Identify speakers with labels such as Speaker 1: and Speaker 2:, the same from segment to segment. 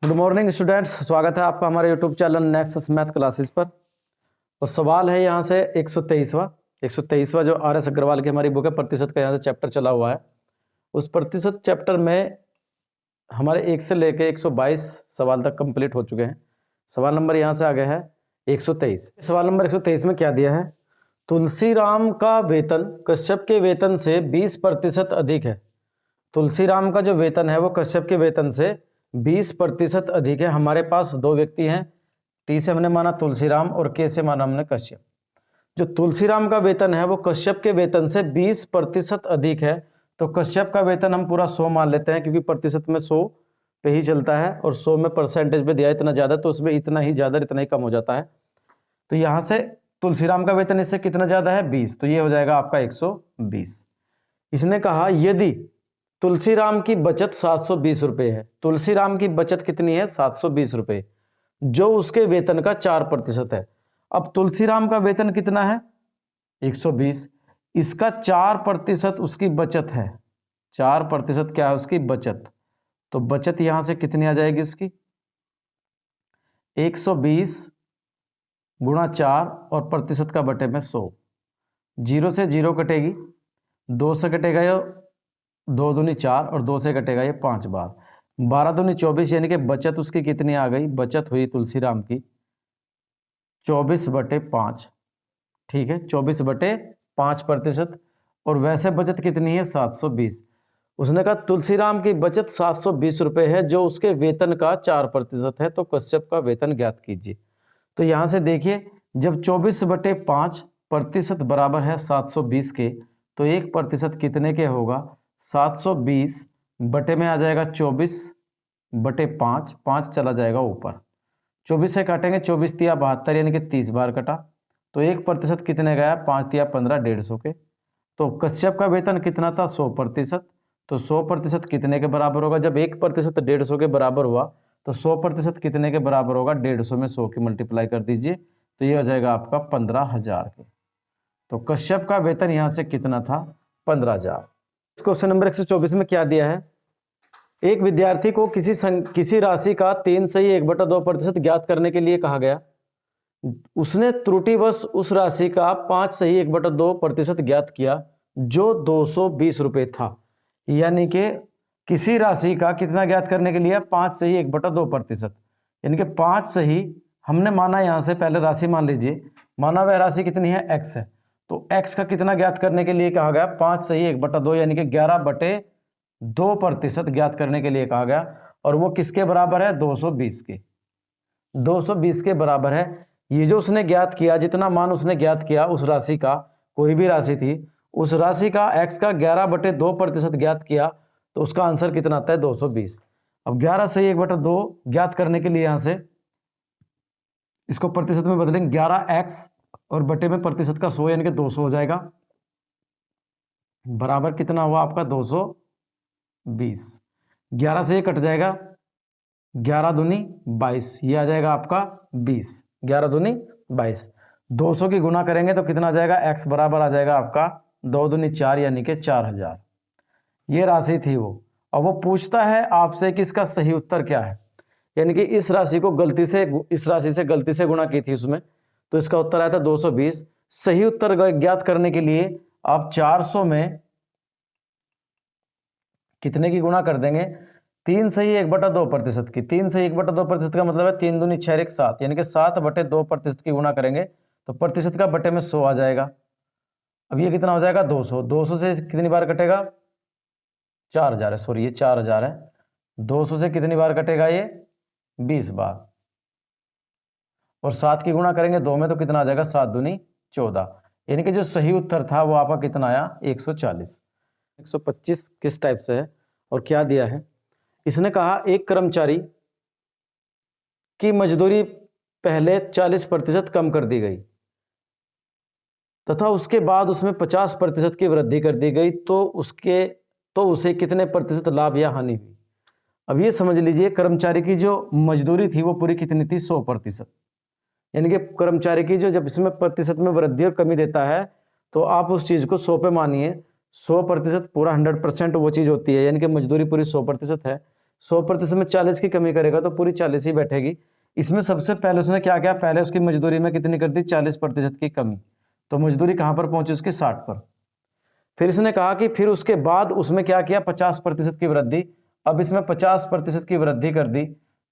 Speaker 1: Good morning students, स्वागत है आपका हमारे YouTube channel nexus math classes पर। और सवाल है यहाँ से 123वां जो आर एस अग्रवाल की हमारी बुक है प्रतिशत का यहाँ से चैप्टर चला हुआ है। उस प्रतिशत चैप्टर में हमारे 1 से लेके 122 सवाल तक कंप्लीट हो चुके हैं। सवाल नंबर यहाँ से आ गया है 123। सवाल नंबर 123 में क्या दिया है? तुलसीराम का वेतन कश्यप के वेतन से 20% अधिक है। तुलसीराम का जो वेतन है वो कश्यप के वेतन से 20% अधिक है। हमारे पास दो व्यक्ति हैं, टी से हमने माना तुलसीराम और के से माना हमने कश्यप। जो तुलसीराम का वेतन है वो कश्यप के वेतन से 20% अधिक है। तो कश्यप का वेतन हम पूरा 100 मान लेते हैं, क्योंकि प्रतिशत में 100 पे ही चलता है और 100 में परसेंटेज पे दिया इतना ज़्यादा, तो उसमें इतना ही ज़्यादा इतना ही कम हो जाता है। तो यहाँ से तुलसीराम का वेतन इससे कितना ज़्यादा है? 20, तो ये हो जाएगा आपका 120। इसने कहा यदि तुलसीराम की बचत 720 रुपये है। तुलसीराम की बचत कितनी है? 720 रुपये, जो उसके वेतन का 4% है। अब तुलसीराम का वेतन कितना है? 120। इसका 4% उसकी बचत है। 4% क्या है उसकी? बचत। तो बचत यहां से कितनी आ जाएगी उसकी? 120 गुणा 4 और प्रतिशत का बटे में 100। 0 से 0 कटेगी, 2 से कटेगा ये 2 दूनी 4 और 2 से कटेगा ये 5 बार। 12 दूनी 24, यानी कि बचत उसकी कितनी आ गई? बचत हुई तुलसीराम की 24/5। ठीक है, 24/5%। और वैसे बचत कितनी है? 720। उसने कहा तुलसीराम की बचत 720 रुपये है, जो उसके वेतन का 4% है। तो कश्यप का वेतन ज्ञात कीजिए। तो यहां से देखिए, जब 24/5% बराबर है 720 के, तो 1% कितने के होगा? 720 बटे में आ जाएगा 24/5, 5 चला जाएगा ऊपर। 24 से काटेंगे, 24 तिया 72, यानी कि 30 बार कटा। तो 1% कितने गया? 5 तिया 15, 150 के। तो कश्यप का वेतन कितना था? 100%। तो 100% कितने के बराबर होगा? जब 1% 150 के बराबर हुआ, तो 100% कितने के बराबर होगा? 150 में 100 की मल्टीप्लाई कर दीजिए, तो ये हो जाएगा आपका 15,000 के। तो कश्यप का वेतन यहां से कितना था? 15,000। क्वेश्चन नंबर 124 में क्या दिया है? एक विद्यार्थी को किसी राशि का 3 सही 1/2% ज्ञात करने के लिए कहा गया। उसने त्रुटिवश उस राशि का 5 सही 1/2% ज्ञात किया, जो 220 रुपये था। यानी कि किसी राशि का कितना ज्ञात करने के लिए? 5 सही 1/2%, यानी कि 5 सही हमने माना, यहां से पहले राशि मान लीजिए, माना वह राशि कितनी है? x है। तो x का कितना ज्ञात करने के लिए कहा गया? 5 सही 1/2, यानी कि 11/2% ज्ञात करने के लिए कहा गया। और वो किसके बराबर है? 220 के। 220 के बराबर है। ये जो उसने ज्ञात किया, जितना मान उसने ज्ञात किया उस राशि का, कोई भी राशि थी, उस राशि का x का 11/2% ज्ञात किया, तो उसका आंसर कितना आता है? 220। अब 11 से 1/2 ज्ञात करने के लिए यहां से इसको प्रतिशत में बदलेंगे, 11x और बटे में प्रतिशत का 100, यानी कि 200 हो जाएगा। बराबर कितना हुआ आपका? 220। 11 से ये कट जाएगा, 11 दूनी 22, ये आ जाएगा आपका 20। 11 दूनी 22। 200 की गुना करेंगे तो कितना आ जाएगा? x बराबर आ जाएगा आपका 2 दूनी 4, यानी कि 4,000। ये राशि थी वो। अब वो पूछता है आपसे कि इसका सही उत्तर क्या है, यानी कि इस राशि को गलती से, इस राशि से गलती से गुणा की थी उसमें, तो इसका उत्तर आया था 220। सही उत्तर ज्ञात करने के लिए आप 400 में कितने की गुणा कर देंगे? 3 सही 1/2% की। 3 सही 1/2% का मतलब है 3 दूनी 6 1 7, यानी कि 7/2% की गुणा करेंगे तो प्रतिशत का बटे में 100 आ जाएगा। अब ये कितना हो जाएगा? 200। 200 से कितनी बार कटेगा? 4,000 है, सॉरी ये 4,000 है। 200 से कितनी बार कटेगा? ये 20 बार। और 7 की गुणा करेंगे 2 में तो कितना आ जाएगा? 7 दूनी 14, यानी कि जो सही उत्तर था वो आपका कितना आया? 140। 125 किस टाइप से है और क्या दिया है? इसने कहा एक कर्मचारी की मजदूरी पहले 40% कम कर दी गई तथा उसके बाद उसमें 50% की वृद्धि कर दी गई, तो उसे कितने प्रतिशत लाभ या हानि हुई? अब ये समझ लीजिए, कर्मचारी की जो मजदूरी थी वो पूरी कितनी थी? 100%। यानी कि कर्मचारी की जो, जब इसमें प्रतिशत में वृद्धि और कमी देता है, तो आप उस चीज को 100 पे मानिए। 100% पूरा 100% वो चीज होती है, यानी कि मजदूरी पूरी 100% है। 100% में 40 की कमी करेगा तो पूरी 40 ही बैठेगी। इसमें सबसे पहले उसने क्या किया, पहले उसकी मजदूरी में कितनी कर दी, 40% की कमी। तो मजदूरी कहां पर पहुंची उसकी, 60 पर। फिर इसने कहा कि फिर उसके बाद उसमें क्या किया, 50% की वृद्धि। अब इसमें 50% की वृद्धि कर दी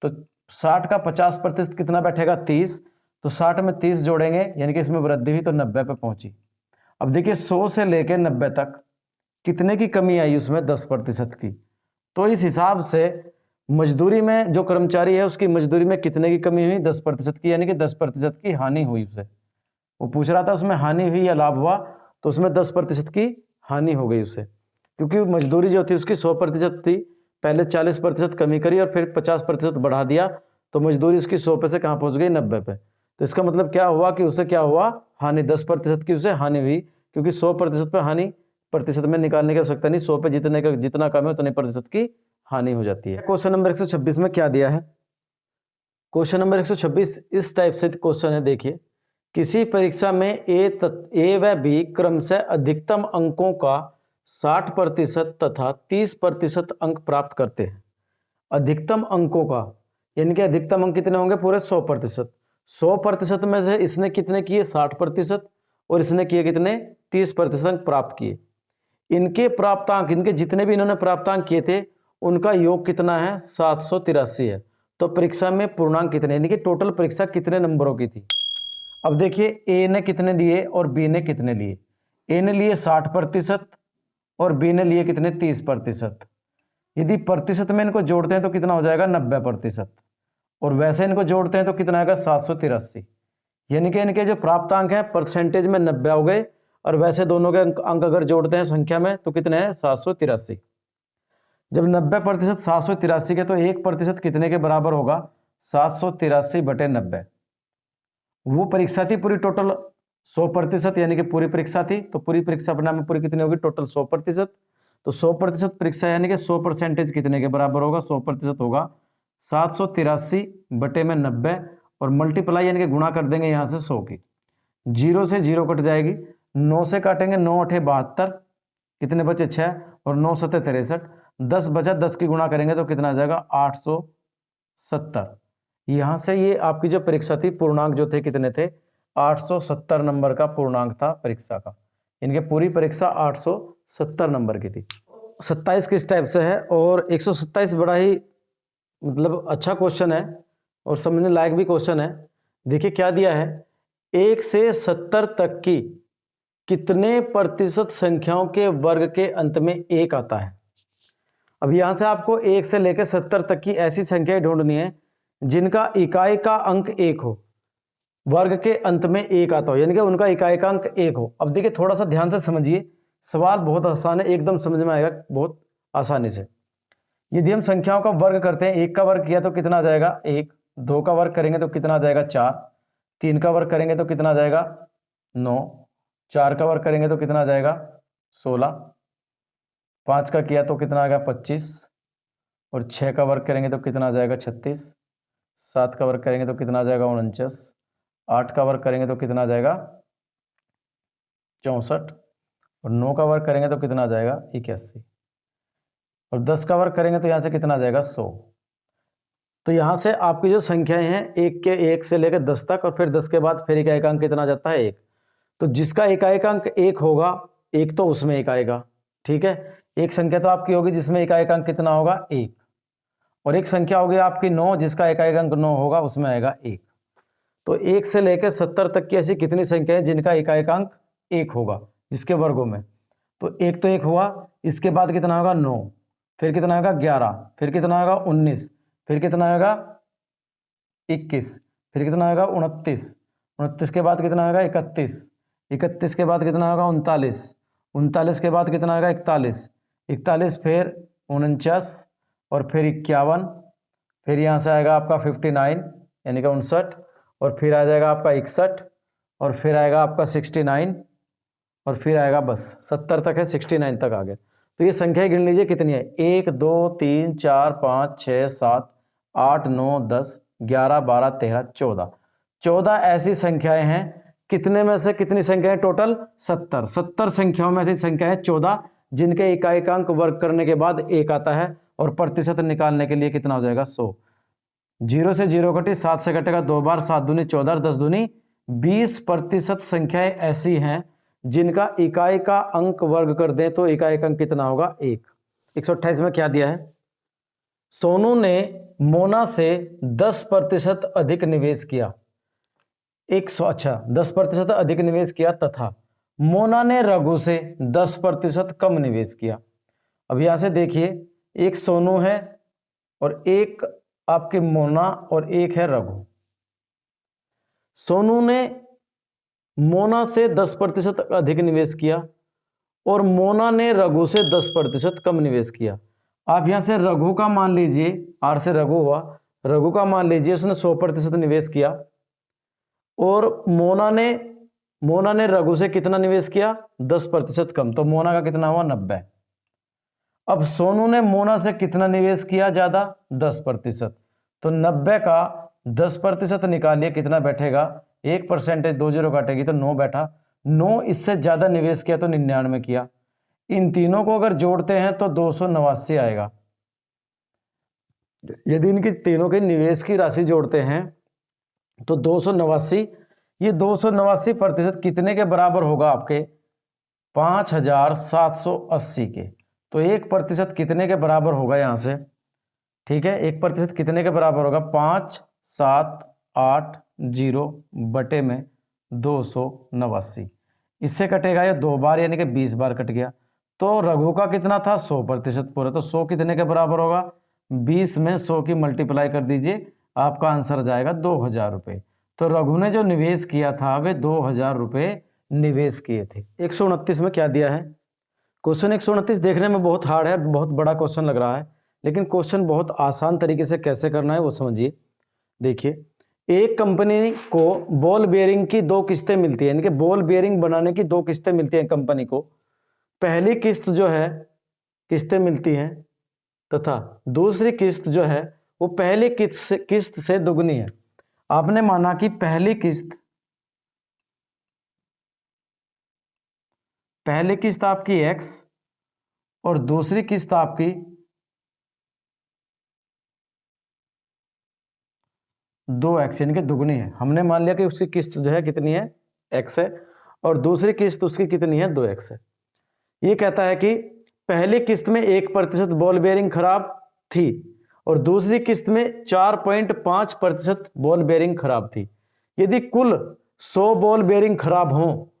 Speaker 1: तो 60 का 50% कितना बैठेगा, 30। तो 60 में 30 जोड़ेंगे यानी कि इसमें वृद्धि हुई तो 90 पे पहुंची। अब देखिए 100 से लेकर 90 तक कितने की कमी आई उसमें, 10% की। तो इस हिसाब से मजदूरी में जो कर्मचारी है उसकी मजदूरी में कितने की कमी हुई, 10% की, यानी कि 10% की हानि हुई उसे। वो पूछ रहा था उसमें हानि हुई या लाभ हुआ, तो उसमें 10% की हानि हो गई उसे, क्योंकि मजदूरी जो थी उसकी 100% थी, पहले 40% कमी करी और फिर 50% बढ़ा दिया, तो मजदूरी उसकी 100 पे से कहाँ पहुंच गई, 90 पे। तो इसका मतलब क्या हुआ कि उसे क्या हुआ, हानि, 10% की उसे हानि हुई, क्योंकि 100% पे हानि प्रतिशत में निकालने की आवश्यकता नहीं, 100 पे जितने का जितना कम है उतने प्रतिशत की हानि हो जाती है। क्वेश्चन नंबर 126 में क्या दिया है, क्वेश्चन नंबर 126 इस टाइप से क्वेश्चन है, देखिए। किसी परीक्षा में ए व बी क्रमशः अधिकतम अंकों का 60% तथा 30% अंक प्राप्त करते हैं। अधिकतम अंकों का यानी कि अधिकतम अंक कितने होंगे, पूरे 100%। 100% में से इसने कितने किए, 60%, और इसने किए कितने, 30% अंक प्राप्त किए। इनके प्राप्तांक, इनके जितने भी इन्होंने प्राप्तांक किए थे उनका योग कितना है, 783 है। तो परीक्षा में पूर्णांक कितने, यानी कि टोटल परीक्षा कितने नंबरों की थी। अब देखिए ए ने कितने दिए और बी ने कितने लिए। ए ने लिए 60% और बी ने लिए कितने, 30%। यदि प्रतिशत में इनको जोड़ते हैं तो कितना हो जाएगा, 90%। और वैसे इनको जोड़ते हैं तो कितना आएगा, 783। यानी कि इनके जो प्राप्तांक हैं परसेंटेज में 90 हो गए, और वैसे दोनों के अंक अगर जोड़ते हैं संख्या में तो कितने हैं, 783। जब 90% 783 के, तो 1% कितने के बराबर होगा, 783/90। वो परीक्षा थी पूरी टोटल 100%, यानी कि पूरी परीक्षा थी, तो पूरी परीक्षा परिणाम में पूरी कितनी होगी, टोटल 100%। तो 100% परीक्षा यानी कि 100% कितने के बराबर होगा, 100% होगा 783/90, और मल्टीप्लाई यानी कि गुणा कर देंगे यहां से 100 की। 0 से 0 कट जाएगी, 9 से काटेंगे, 9 8 72, कितने बचे 6, और 9 7 63, 10 बचा, 10 की गुणा करेंगे तो कितना आ जाएगा, 870। यहां से ये आपकी जो परीक्षा थी पूर्णांक जो थे कितने थे, 870 नंबर का पूर्णांक था परीक्षा का। इनके पूरी परीक्षा 870 नंबर की थी। 27 किस टाइप से है, और 127 बड़ा ही मतलब अच्छा क्वेश्चन है और समझने लायक भी क्वेश्चन है। देखिए क्या दिया है, 1 से 70 तक की कितने प्रतिशत संख्याओं के वर्ग के अंत में 1 आता है। अब यहां से आपको 1 से लेकर 70 तक की ऐसी संख्याएं ढूंढनी है जिनका इकाई का अंक 1 हो, वर्ग के अंत में 1 आता हो, यानी कि उनका इकाई का अंक 1 हो। अब देखिए थोड़ा सा ध्यान से समझिए, सवाल बहुत आसान है, एकदम समझ में आएगा बहुत आसानी से। यदि हम संख्याओं का वर्ग करते हैं, 1 का वर्ग किया तो कितना आ जाएगा 1, 2 का वर्ग करेंगे तो कितना आ जाएगा 4, 3 का वर्ग करेंगे तो कितना आ जाएगा 9, 4 का वर्ग करेंगे तो कितना आ जाएगा 16, 5 का किया तो कितना आ गया 25, और 6 का वर्ग करेंगे तो कितना आ जाएगा 36, 7 का वर्ग करेंगे तो कितना आ जाएगा 49, 8 का वर्ग करेंगे तो कितना आ जाएगा 64, और 9 का वर्ग करेंगे तो कितना आ जाएगा 81, और 10 का वर्ग करेंगे तो यहाँ से कितना आ जाएगा 100। तो यहाँ से आपकी जो संख्याएं हैं 1 से लेकर 10 तक, और फिर 10 के बाद फिर इकाई का अंक कितना आ जाता है 1। तो जिसका इकाई का अंक 1 होगा, 1 तो उसमें 1 आएगा, ठीक है। एक संख्या तो आपकी होगी जिसमें इकाई का अंक कितना होगा 1, और एक संख्या होगी आपकी 9 जिसका इकाई का अंक 9 होगा, उसमें आएगा 1। तो 1 से लेकर 70 तक की ऐसी कितनी संख्या है जिनका इकाई का अंक 1 होगा जिसके वर्गों में। तो 1 तो 1 हुआ, इसके बाद कितना होगा 9, फिर कितना होगा 11, फिर कितना होगा 19, फिर कितना होगा 21, फिर कितना होगा 29, 29 के बाद कितना होगा 31, 31 के बाद कितना होगा 39, 39 के बाद कितना होगा 41, 41 फिर 49, और फिर 51, फिर यहाँ से आएगा आपका 59 यानी कि 59, और फिर आ जाएगा आपका 61, और फिर आएगा आपका 69, और फिर आएगा बस 70 तक है, 69 तक आ गए। तो ये संख्याएं गिन लीजिए कितनी है, 1 2 3 4 5 6 7 8 9 10 11 12 13 14, 14 ऐसी संख्याएं हैं। कितने में से कितनी संख्याएं टोटल, 70 संख्याओं में ऐसी संख्या है 14 जिनके इकाई का अंक वर्ग करने के बाद 1 आता है, और प्रतिशत निकालने के लिए कितना हो जाएगा 100। 0 से 0 कटी, 7 से कटेगा 2 बार, 7 दूनी 14, 10 दूनी 20% संख्याएं ऐसी हैं जिनका इकाई का अंक वर्ग कर दें तो इकाई का अंक कितना होगा 1। 128 में क्या दिया है, सोनू ने मोना से 10% अधिक निवेश किया। 10% अधिक निवेश किया तथा मोना ने रघु से 10% कम निवेश किया। अब यहां से देखिए, एक सोनू है और एक आपके मोना और एक है रघु। सोनू ने मोना से 10% अधिक निवेश किया और मोना ने रघु से 10% कम निवेश किया। आप यहां से रघु का मान लीजिए, आर से रघु हुआ, रघु का मान लीजिए उसने 100% निवेश किया और मोना ने रघु से कितना निवेश किया 10% कम, तो मोना का कितना हुआ 90। अब सोनू ने मोना से कितना निवेश किया ज्यादा 10%, तो 90 का 10% निकालिए कितना बैठेगा, 1%, 2 0 काटेगी तो 9 बैठा। 9 इससे ज्यादा निवेश किया तो 99 किया। इन तीनों को अगर जोड़ते हैं तो 289 आएगा। यदि इनकी तीनों के निवेश की राशि जोड़ते हैं तो 289, ये 289% कितने के बराबर होगा आपके 5780 के। तो 1% कितने के बराबर होगा यहां से, ठीक है, 1% कितने के बराबर होगा 5780 बटे में 289। इससे कटेगा ये 2 बार यानी कि 20 बार कट गया। तो रघु का कितना था 100% पूरा, तो 100 कितने के बराबर होगा 20 में 100 की मल्टीप्लाई कर दीजिए, आपका आंसर जाएगा 2000 रुपये। तो रघु ने जो निवेश किया था वे 2000 रुपये निवेश किए थे। 129 में क्या दिया है, क्वेश्चन 129 देखने में बहुत हार्ड है, बहुत बड़ा क्वेश्चन लग रहा है, लेकिन क्वेश्चन बहुत आसान तरीके से कैसे करना है वो समझिए। देखिए, एक कंपनी को बॉल बेयरिंग की 2 किस्तें मिलती है, यानी कि बॉल बेयरिंग बनाने की 2 किस्तें मिलती हैं कंपनी को। पहली किस्त जो है किस्तें मिलती हैं तथा दूसरी किस्त जो है वो पहली किस्त से दुगनी है। आपने माना कि पहली किस्त आपकी x और दूसरी किस्त आपकी 2x यानी कि दुगनी है। हमने मान लिया कि उसकी किस्त जो है कितनी है x है और दूसरी किस्त उसकी कितनी है 2x है। ये कहता है कि पहली किस्त में 1% बॉल बेयरिंग खराब थी और दूसरी किस्त में 4.5% बॉल बेयरिंग खराब थी। यदि कुल 100 बॉल बेयरिंग खराब हो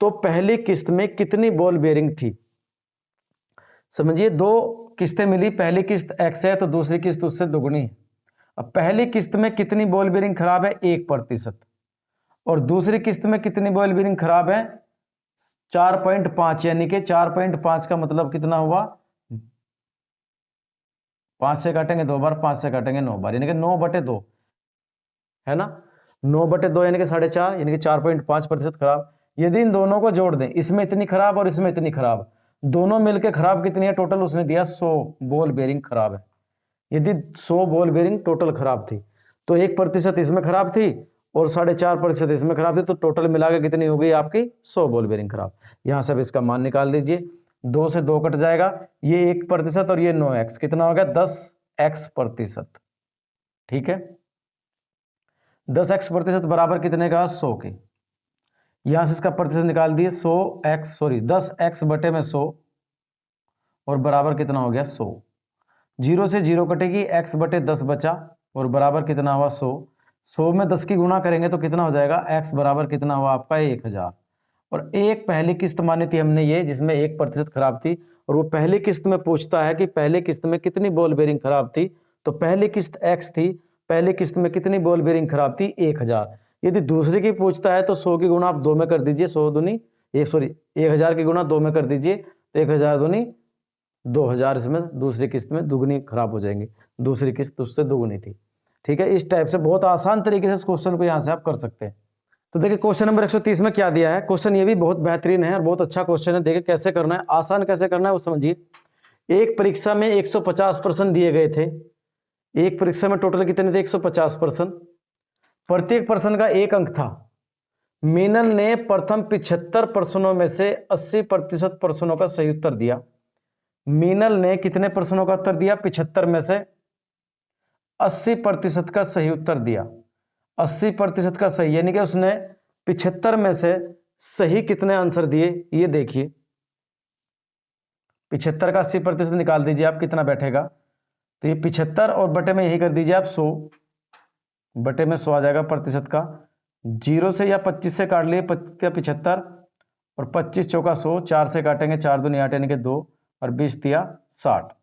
Speaker 1: तो पहली किस्त में कितनी बॉल बेयरिंग थी। समझिए, 2 किस्तें मिली, पहली किस्त x है तो दूसरी किस्त उससे दुगनी है। अब पहली किस्त में कितनी बॉल बेयरिंग खराब है 1% और दूसरी किस्त में कितनी बॉल बेयरिंग खराब है 4.5, यानी कि 4.5 का मतलब कितना हुआ 5 से काटेंगे 2 बार, 5 से काटेंगे 9 बार, यानी कि 9/2 है ना, 9/2 यानी कि 4.5, यानी कि 4.5% खराब। यदि इन दोनों को जोड़ दें, इसमें इतनी खराब और इसमें इतनी खराब, दोनों मिलकर खराब कितनी है टोटल, उसने दिया 100 बॉल बेयरिंग खराब है। यदि 100 बॉल बेयरिंग टोटल खराब थी तो 1% इसमें खराब थी और 4.5% इसमें खराब थी, तो टोटल मिलाकर कितनी हो गई आपकी 100 बॉल बेयरिंग खराब। यहां से अब इसका मान निकाल दीजिए, 2 से 2 कट जाएगा, ये 1% और ये 9x, कितना हो गया 10x%। ठीक है, 10x% बराबर कितने का 100 के। यहां से इसका प्रतिशत निकाल दिए 10x बटे में 100 और बराबर कितना हो गया 100। 0 से 0 कटेगी, x बटे 10 बचा और बराबर कितना हुआ 100। 100 में 10 की गुणा करेंगे तो कितना हो जाएगा x बराबर कितना हुआ आपका 1000। और एक पहली किस्त मानी थी हमने ये जिसमें 1% खराब थी, और वो पहली किस्त में पूछता है कि पहली किस्त में कितनी बॉल बेयरिंग खराब थी, तो पहली किस्त x थी, पहली किस्त में कितनी बॉल बेयरिंग खराब थी 1000। यदि दूसरी की पूछता है तो 100 की गुणा आप 2 में कर दीजिए, 1000 की गुणा 2 में कर दीजिए तो 1000 दूनी 2000, इसमें दूसरी किस्त में दुगनी खराब हो जाएंगी, दूसरी किस्त उससे दुगनी थी। ठीक है, इस टाइप से बहुत आसान तरीके से इस क्वेश्चन को यहां से आप कर सकते हैं। तो देखिए क्वेश्चन नंबर 130 में क्या दिया है, क्वेश्चन ये भी बहुत बेहतरीन है और बहुत अच्छा क्वेश्चन है। देखिए कैसे करना है, आसान कैसे करना है वो समझिए। एक परीक्षा में 150% दिए गए थे, एक परीक्षा में टोटल कितने थे 150%, प्रत्येक प्रश्न का 1 अंक था। मीनल ने प्रथम 75 प्रश्नों में से 80% प्रश्नों का सही उत्तर दिया। मीनल ने कितने प्रश्नों का उत्तर दिया? 75 में से 80% का सही उत्तर दिया। 80% का सही, यानी कि उसने 75 में से सही कितने आंसर दिए ये देखिए। 75 का 80% निकाल दीजिए आप, कितना बैठेगा? तो ये 75 और बटे में यही कर दीजिए आप 100, बटे में 100 आ जाएगा प्रतिशत का। 0 से या 25 से काट लिए, 25 या 75 और 25 चौका 100, 4 से काटेंगे 4 दूनी 8 यानी कि 2 और 20 दिया 60।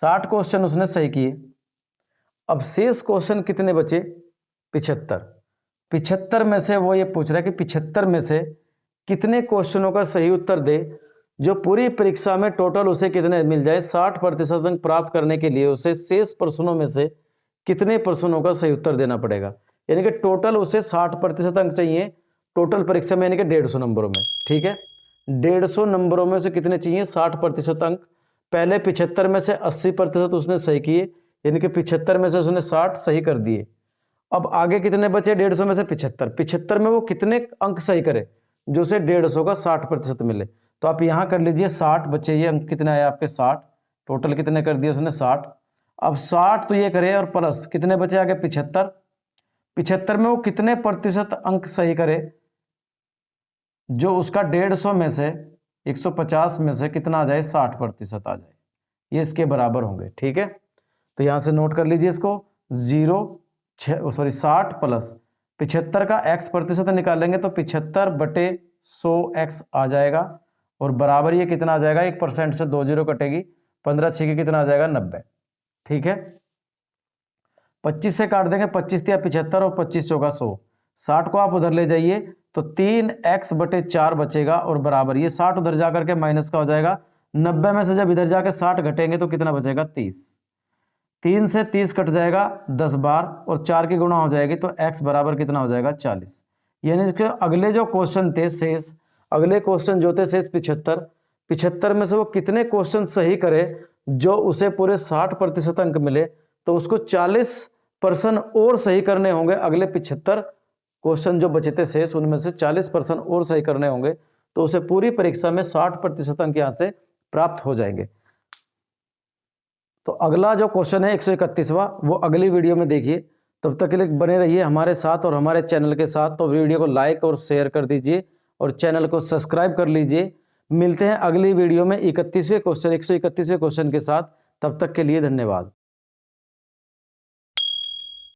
Speaker 1: 60 क्वेश्चन उसने सही किए। अब शेष क्वेश्चन कितने बचे? 75। 75 में से वो ये पूछ रहा है कि 75 में से कितने क्वेश्चनों का सही उत्तर दे जो पूरी परीक्षा में टोटल उसे कितने मिल जाए। 60% अंक प्राप्त करने के लिए उसे शेष प्रश्नों में से कितने प्रश्नों का सही उत्तर देना पड़ेगा। यानी कि टोटल उसे 60% अंक चाहिए टोटल परीक्षा में, यानी कि 150 नंबरों में। ठीक है, 150 नंबरों में से कितने चाहिए? 60% अंक। पहले 75 में से 80% उसने सही किए, यानी कि 75 में से उसने 60 सही कर दिए। अब आगे कितने बचे? 150 में से 75। 75 में वो कितने अंक सही करे जो उसे 150 का 60% मिले? तो आप यहां कर लीजिए 60 बचे, ये अंक कितने आए आपके? 60। टोटल कितने कर दिए उसने? 60। अब 60 तो ये करे और प्लस कितने बचे आगे? 75। 75 में वो कितने प्रतिशत अंक सही करे जो उसका 150 में से 150 में से कितना आ जाए? 60% आ जाए। ये इसके बराबर होंगे। ठीक है, तो यहां से नोट कर लीजिए इसको। 60 प्लस 75 का x% निकालेंगे तो 75 बटे 100 x आ जाएगा और बराबर ये कितना आ जाएगा? 1% से 2 जीरो कटेगी, 15 6 कितना आ जाएगा? 90। ठीक है, 25 से काट देंगे, 25 या 75 और 25 चौका 100। 60 को आप उधर ले जाइए तो 3x बटे 4 बचेगा और बराबर ये 60 उधर जाकर के माइनस का हो जाएगा। 90 में से जब इधर जाके 60 घटेंगे तो कितना बचेगा? 30। 3 से 30 कट जाएगा 10 बार और 4 की गुणा हो जाएगी तो x बराबर कितना हो जाएगा? 40। यानी कि अगले जो क्वेश्चन थे शेष, अगले क्वेश्चन जो थे शेष 75 में से वो कितने क्वेश्चन सही करे जो उसे पूरे 60% अंक मिले, तो उसको 40% और सही करने होंगे। अगले 75 क्वेश्चन जो बचे थे शेष उनमें से 40% और सही करने होंगे तो उसे पूरी परीक्षा में 60% अंक यहां से प्राप्त हो जाएंगे। तो अगला जो क्वेश्चन है 131वां, वो अगली वीडियो में देखिए। तब तक के लिए बने रहिए हमारे साथ और हमारे चैनल के साथ। तो वीडियो को लाइक और शेयर कर दीजिए और चैनल को सब्सक्राइब कर लीजिए। मिलते हैं अगली वीडियो में 131वें क्वेश्चन के साथ। तब तक के लिए धन्यवाद।